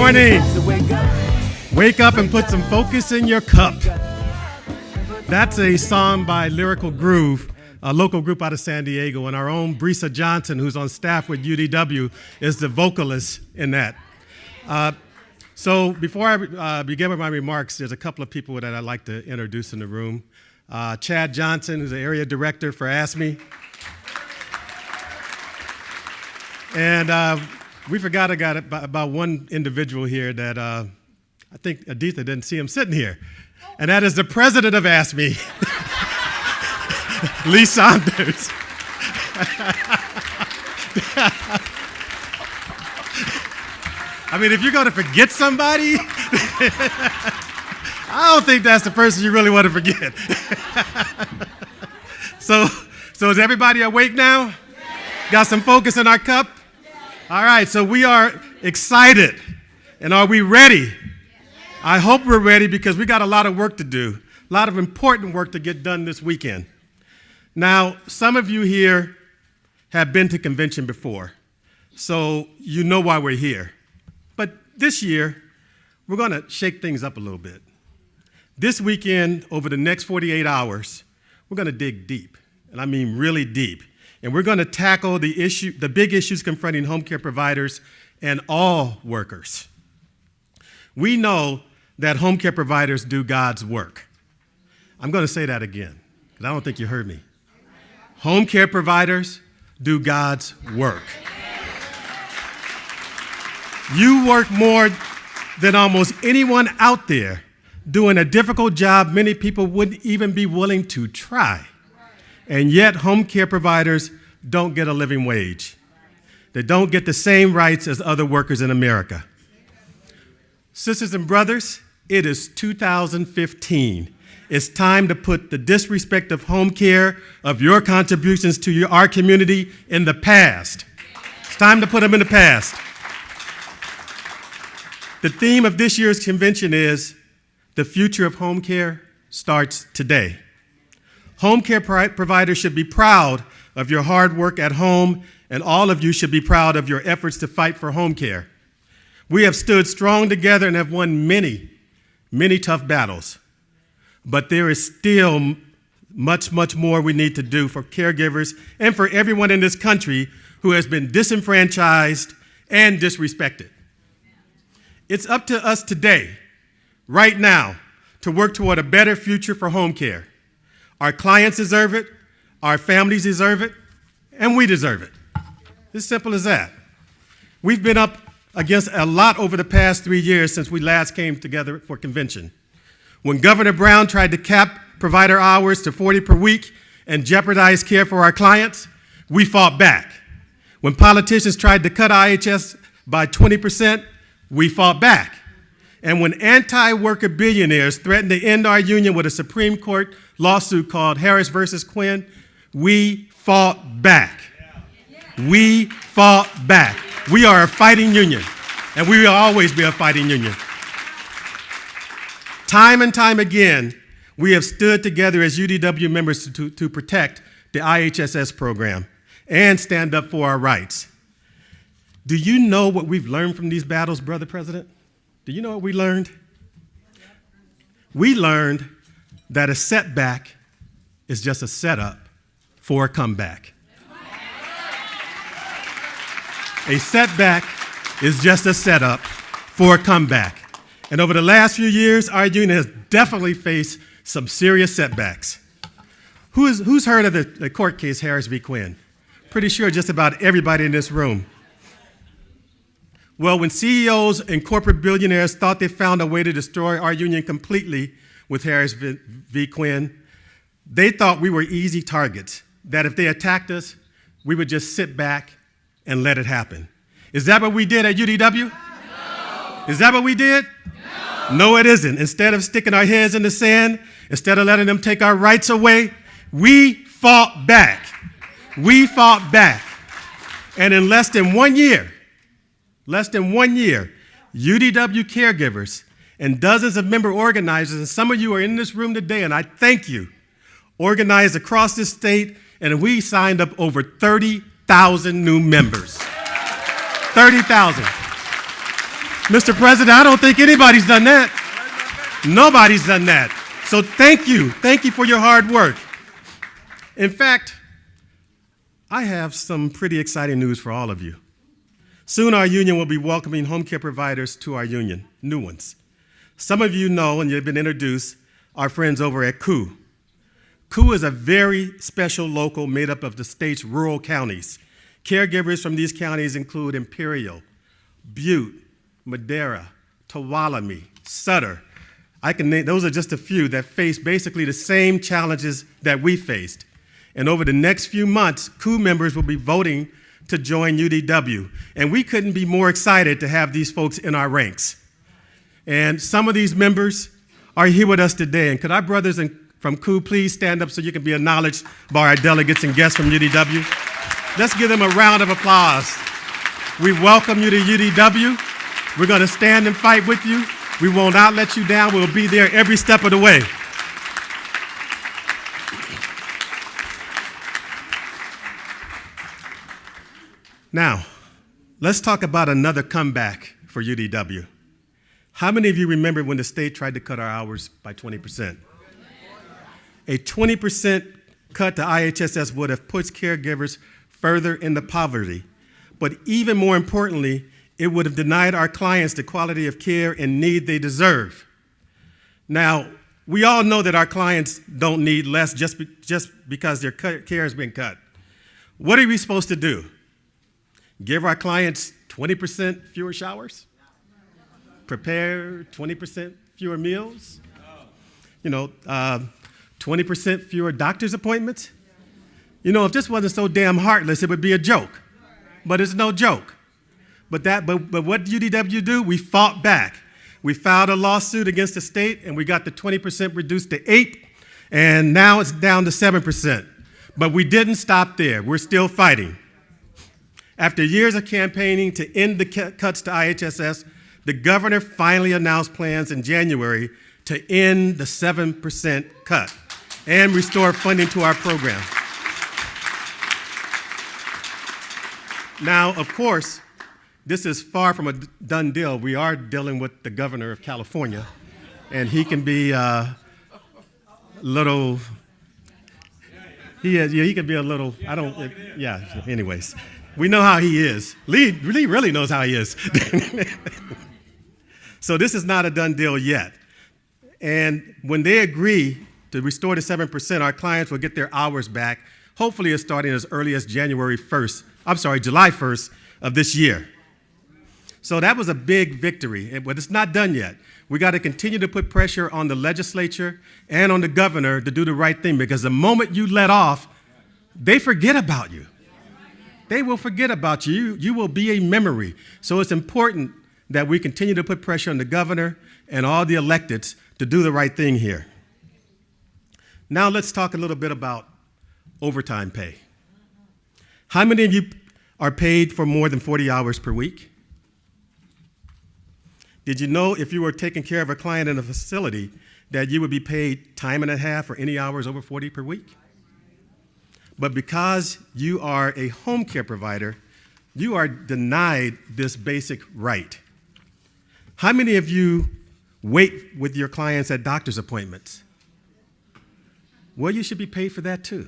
morning. Wake up and put some focus in your cup. That's a song by Lyrical Groove, a local group out of San Diego, and our own Brisa Johnson, who's on staff with UDW, is the vocalist in that. So before I begin with my remarks, there's a couple of people that I'd like to introduce in the room. Chad Johnson, who's the area director for ASME. And we forgot about one individual here that I think Aditha didn't see him sitting here. And that is the president of ASME, Lee Saunders. I mean, if you're going to forget somebody, I don't think that's the person you really want to forget. So is everybody awake now? Yes. Got some focus in our cup? Yes. All right, so we are excited. And are we ready? Yes. I hope we're ready because we got a lot of work to do, a lot of important work to get done this weekend. Now, some of you here have been to convention before, so you know why we're here. But this year, we're going to shake things up a little bit. This weekend, over the next 48 hours, we're going to dig deep, and I mean really deep. And we're going to tackle the big issues confronting home care providers and all workers. We know that home care providers do God's work. I'm going to say that again, because I don't think you heard me. Home care providers do God's work. You work more than almost anyone out there doing a difficult job many people wouldn't even be willing to try. And yet home care providers don't get a living wage. They don't get the same rights as other workers in America. Sisters and brothers, it is 2015. It's time to put the disrespect of home care, of your contributions to our community in the past. It's time to put them in the past. The theme of this year's convention is the future of home care starts today. Home care providers should be proud of your hard work at home, and all of you should be proud of your efforts to fight for home care. We have stood strong together and have won many, many tough battles. But there is still much, much more we need to do for caregivers and for everyone in this country who has been disenfranchised and disrespected. It's up to us today, right now, to work toward a better future for home care. Our clients deserve it, our families deserve it, and we deserve it. It's simple as that. We've been up against a lot over the past 3 years since we last came together for convention. When Governor Brown tried to cap provider hours to 40 per week and jeopardize care for our clients, we fought back. When politicians tried to cut IHS by 20%, we fought back. And when anti-worker billionaires threatened to end our union with a Supreme Court lawsuit called Harris versus Quinn, we fought back. We fought back. We are a fighting union, and we will always be a fighting union. Time and time again, we have stood together as UDW members to protect the IHSS program and stand up for our rights. Do you know what we've learned from these battles, Brother President? Do you know what we learned? We learned that a setback is just a setup for a comeback. A setback is just a setup for a comeback. And over the last few years, our union has definitely faced some serious setbacks. Who's heard of the court case Harris v. Quinn? Pretty sure just about everybody in this room. Well, when CEOs and corporate billionaires thought they found a way to destroy our union completely with Harris v. Quinn, they thought we were easy targets, that if they attacked us, we would just sit back and let it happen. Is that what we did at UDW? No. Is that what we did? No. No, it isn't. Instead of sticking our heads in the sand, instead of letting them take our rights away, we fought back. We fought back. And in less than 1 year, UDW caregivers and dozens of member organizers, and some of you are in this room today, and I thank you, organized across this state, and we signed up over 30,000 new members. 30,000. Mr. President, I don't think anybody's done that. Nobody's done that. So thank you. Thank you for your hard work. In fact, I have some pretty exciting news for all of you. Soon our union will be welcoming home care providers to our union, new ones. Some of you know, and you've been introduced, our friends over at COO. COO is a very special local made up of the state's rural counties. Caregivers from these counties include Imperial, Butte, Madera, Tuolumne, Sutter. I can name, those are just a few that face basically the same challenges that we faced. And over the next few months, COO members will be voting to join UDW. And we couldn't be more excited to have these folks in our ranks. And some of these members are here with us today. And could our brothers from COO please stand up so you can be acknowledged by our delegates and guests from UDW? Let's give them a round of applause. We welcome you to UDW. We're going to stand and fight with you. We will not let you down. We'll be there every step of the way. Now, let's talk about another comeback for UDW. How many of you remember when the state tried to cut our hours by 20%? A 20% cut to IHSS would have pushed caregivers further into poverty. But even more importantly, it would have denied our clients the quality of care and need they deserve. Now, we all know that our clients don't need less just because their care has been cut. What are we supposed to do? Give our clients 20% fewer showers? Prepare 20% fewer meals? 20% fewer doctor's appointments? If this wasn't so damn heartless, it would be a joke. But it's no joke. But what did UDW do? We fought back. We filed a lawsuit against the state, and we got the 20% reduced to 8%, and now it's down to 7%. But we didn't stop there. We're still fighting. After years of campaigning to end the cuts to IHSS, the governor finally announced plans in January to end the 7% cut and restore funding to our program. Now, of course, this is far from a done deal. We are dealing with the governor of California, and he can be a little, he can be a little, anyways. We know how he is. Lee really knows how he is. So this is not a done deal yet. And when they agree to restore the 7%, our clients will get their hours back, hopefully starting as early as July 1st of this year. So that was a big victory, but it's not done yet. We got to continue to put pressure on the legislature and on the governor to do the right thing, because the moment you let off, they forget about you. They will forget about you. You will be a memory. So it's important that we continue to put pressure on the governor and all the electeds to do the right thing here. Now let's talk a little bit about overtime pay. How many of you are paid for more than 40 hours per week? Did you know if you were taking care of a client in a facility that you would be paid time and a half for any hours over 40 per week? But because you are a home care provider, you are denied this basic right. How many of you wait with your clients at doctor's appointments? Well, you should be paid for that too.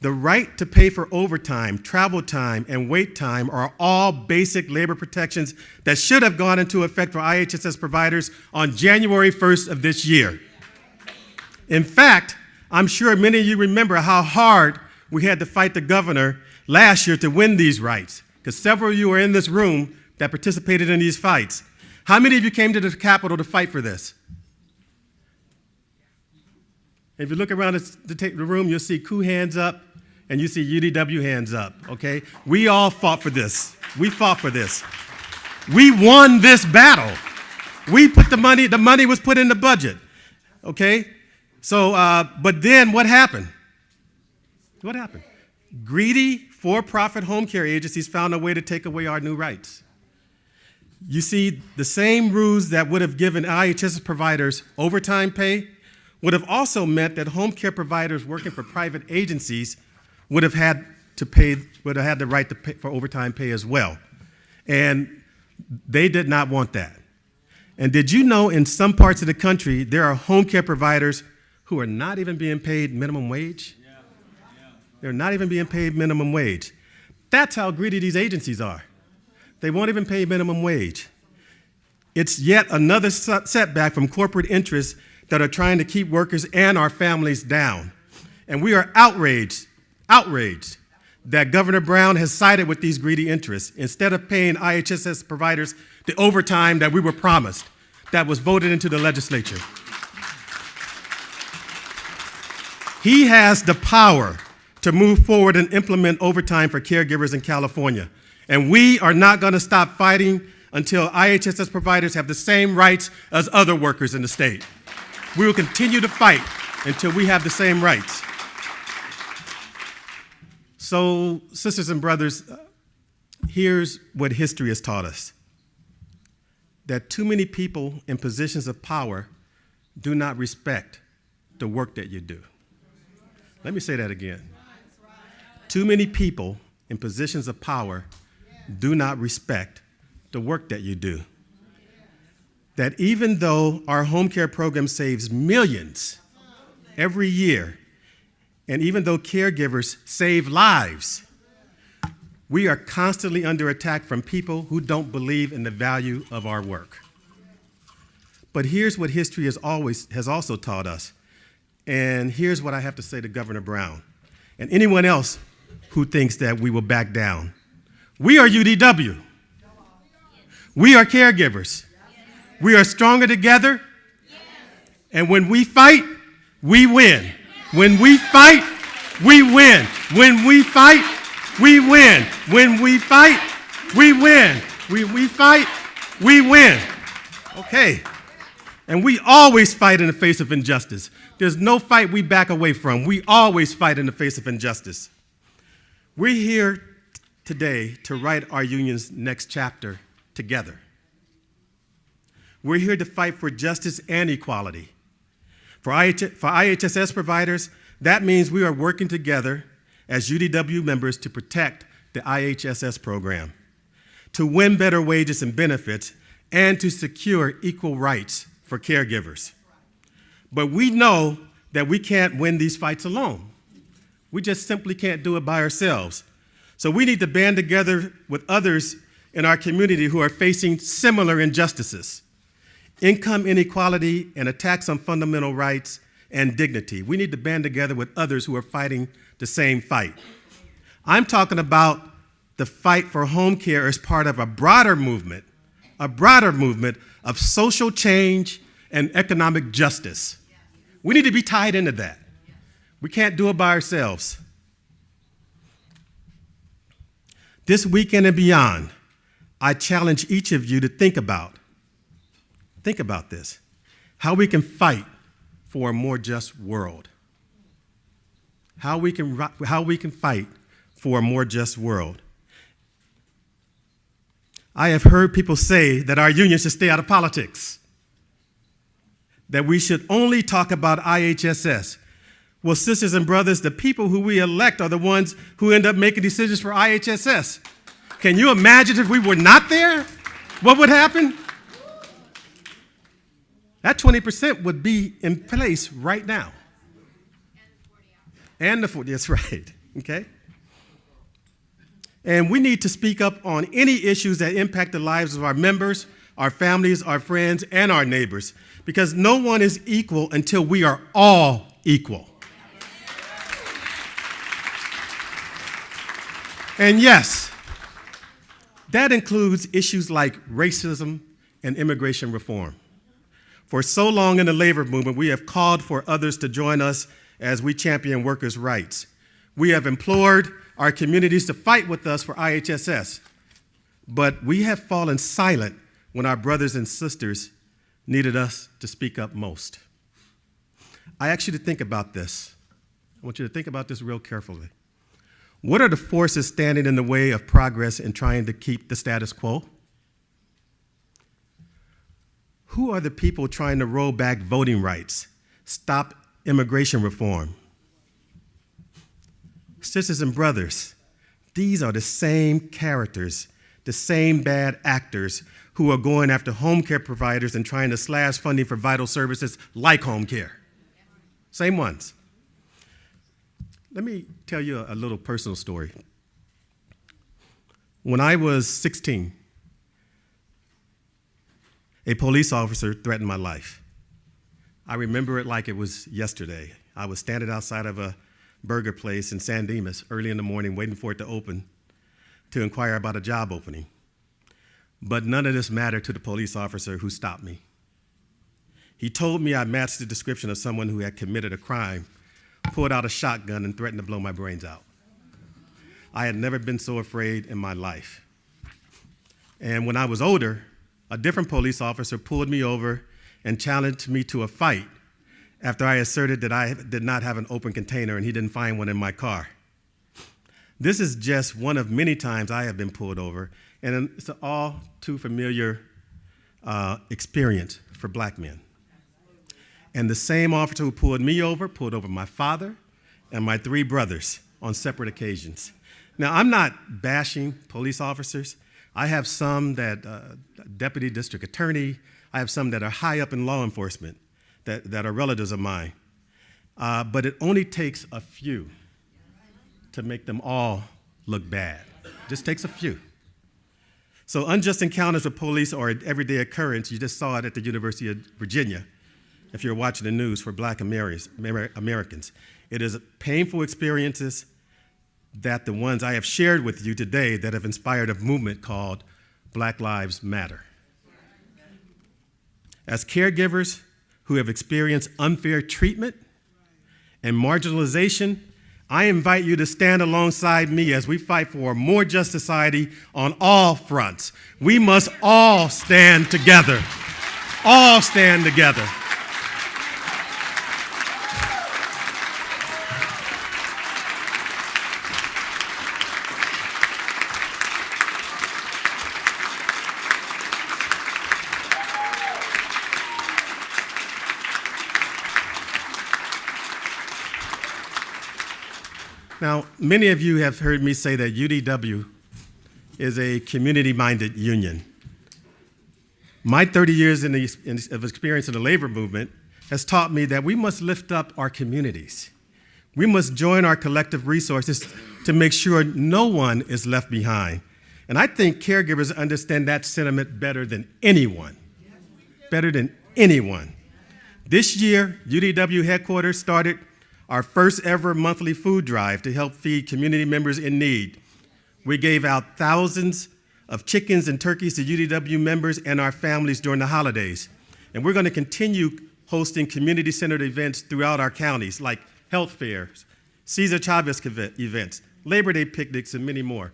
The right to pay for overtime, travel time, and wait time are all basic labor protections that should have gone into effect for IHSS providers on January 1st of this year. In fact, I'm sure many of you remember how hard we had to fight the governor last year to win these rights, because several of you are in this room that participated in these fights. How many of you came to the Capitol to fight for this? If you look around the room, you'll see COO hands up, and you see UDW hands up, okay? We all fought for this. We fought for this. We won this battle. We put the money was put in the budget, okay? So, but then what happened? What happened? Greedy, for-profit home care agencies found a way to take away our new rights. You see, the same rules that would have given IHSS providers overtime pay would have also meant that home care providers working for private agencies would have had the right to pay for overtime pay as well. And they did not want that. And did you know in some parts of the country, there are home care providers who are not even being paid minimum wage? They're not even being paid minimum wage. That's how greedy these agencies are. They won't even pay minimum wage. It's yet another setback from corporate interests that are trying to keep workers and our families down. And we are outraged that Governor Brown has sided with these greedy interests instead of paying IHSS providers the overtime that we were promised, that was voted into the legislature. He has the power to move forward and implement overtime for caregivers in California. And we are not going to stop fighting until IHSS providers have the same rights as other workers in the state. We will continue to fight until we have the same rights. So, sisters and brothers, here's what history has taught us. That too many people in positions of power do not respect the work that you do. Let me say that again. Too many people in positions of power do not respect the work that you do. That even though our home care program saves millions every year, and even though caregivers save lives, we are constantly under attack from people who don't believe in the value of our work. But here's what history has also taught us, and here's what I have to say to Governor Brown and anyone else who thinks that we will back down. We are UDW. We are caregivers. We are stronger together, and when we fight, we win. When we fight, we win. When we fight, we win. When we fight, we win. When we fight, we win. Okay. And we always fight in the face of injustice. There's no fight we back away from. We always fight in the face of injustice. We're here today to write our union's next chapter together. We're here to fight for justice and equality. For IHSS providers, that means we are working together as UDW members to protect the IHSS program, to win better wages and benefits, and to secure equal rights for caregivers. But we know that we can't win these fights alone. We just simply can't do it by ourselves. So we need to band together with others in our community who are facing similar injustices. Income inequality and attacks on fundamental rights and dignity. We need to band together with others who are fighting the same fight. I'm talking about the fight for home care as part of a broader movement of social change and economic justice. We need to be tied into that. We can't do it by ourselves. This weekend and beyond, I challenge each of you to think about this, how we can fight for a more just world. How we can fight for a more just world. I have heard people say that our union should stay out of politics, that we should only talk about IHSS. Well, sisters and brothers, the people who we elect are the ones who end up making decisions for IHSS. Can you imagine if we were not there? What would happen? That 20% would be in place right now. And the 40, that's right, okay? And we need to speak up on any issues that impact the lives of our members, our families, our friends, and our neighbors, because no one is equal until we are all equal. And yes, that includes issues like racism and immigration reform. For so long in the labor movement, we have called for others to join us as we champion workers' rights. We have implored our communities to fight with us for IHSS, but we have fallen silent when our brothers and sisters needed us to speak up most. I ask you to think about this. I want you to think about this real carefully. What are the forces standing in the way of progress in trying to keep the status quo? Who are the people trying to roll back voting rights, stop immigration reform? Sisters and brothers, these are the same characters the same bad actors who are going after home care providers and trying to slash funding for vital services like home care. Same ones. Let me tell you a little personal story. When I was 16, a police officer threatened my life. I remember it like it was yesterday. I was standing outside of a burger place in San Dimas early in the morning waiting for it to open to inquire about a job opening. But none of this mattered to the police officer who stopped me. He told me I matched the description of someone who had committed a crime, pulled out a shotgun, and threatened to blow my brains out. I had never been so afraid in my life. And when I was older, a different police officer pulled me over and challenged me to a fight after I asserted that I did not have an open container and he didn't find one in my car. This is just one of many times I have been pulled over, and it's an all too familiar experience for black men. And the same officer who pulled me over pulled over my father and my 3 brothers on separate occasions. Now, I'm not bashing police officers. I have some that, deputy district attorney, I have some that are high up in law enforcement that are relatives of mine. But it only takes a few to make them all look bad. Just takes a few. So unjust encounters with police are an everyday occurrence. You just saw it at the University of Virginia, if you're watching the news for black Americans. It is painful experiences that the ones I have shared with you today that have inspired a movement called Black Lives Matter. As caregivers who have experienced unfair treatment and marginalization, I invite you to stand alongside me as we fight for a more just society on all fronts. We must all stand together. All stand together. Now, many of you have heard me say that UDW is a community-minded union. My 30 years of experience in the labor movement has taught me that we must lift up our communities. We must join our collective resources to make sure no one is left behind. And I think caregivers understand that sentiment better than anyone. Better than anyone. This year, UDW headquarters started our first ever monthly food drive to help feed community members in need. We gave out thousands of chickens and turkeys to UDW members and our families during the holidays. And we're going to continue hosting community-centered events throughout our counties, like health fairs, Cesar Chavez events, Labor Day picnics, and many more.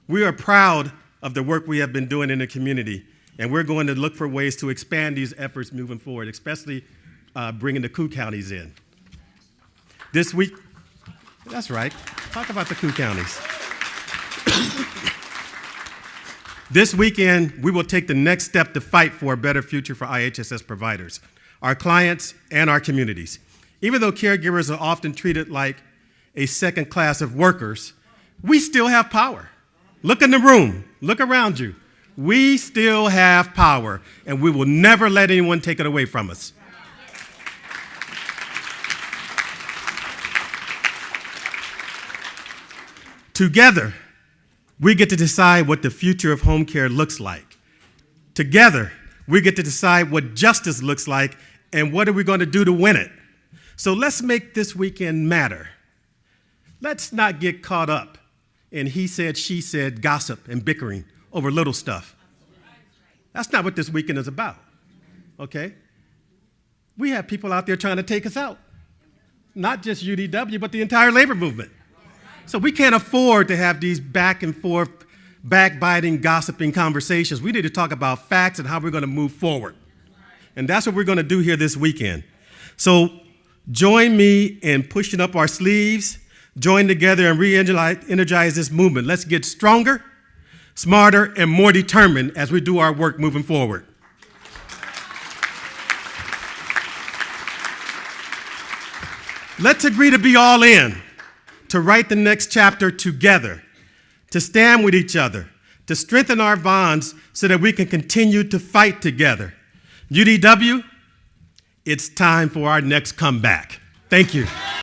We are proud of the work we have been doing in the community, and we're going to look for ways to expand these efforts moving forward, especially bringing the Coup counties in. This week, that's right, talk about the Coup counties. This weekend, we will take the next step to fight for a better future for IHSS providers, our clients, and our communities. Even though caregivers are often treated like a second class of workers, we still have power. Look in the room, look around you. We still have power, and we will never let anyone take it away from us. Together, we get to decide what the future of home care looks like. Together, we get to decide what justice looks like and what are we going to do to win it. So let's make this weekend matter. Let's not get caught up in he said, she said, gossip and bickering over little stuff. That's not what this weekend is about, okay? We have people out there trying to take us out. Not just UDW, but the entire labor movement. So we can't afford to have these back and forth, backbiting, gossiping conversations. We need to talk about facts and how we're going to move forward. And that's what we're going to do here this weekend. So join me in pushing up our sleeves, join together and re-energize this movement. Let's get stronger, smarter, and more determined as we do our work moving forward. Let's agree to be all in, to write the next chapter together, to stand with each other, to strengthen our bonds so that we can continue to fight together. UDW, it's time for our next comeback. Thank you.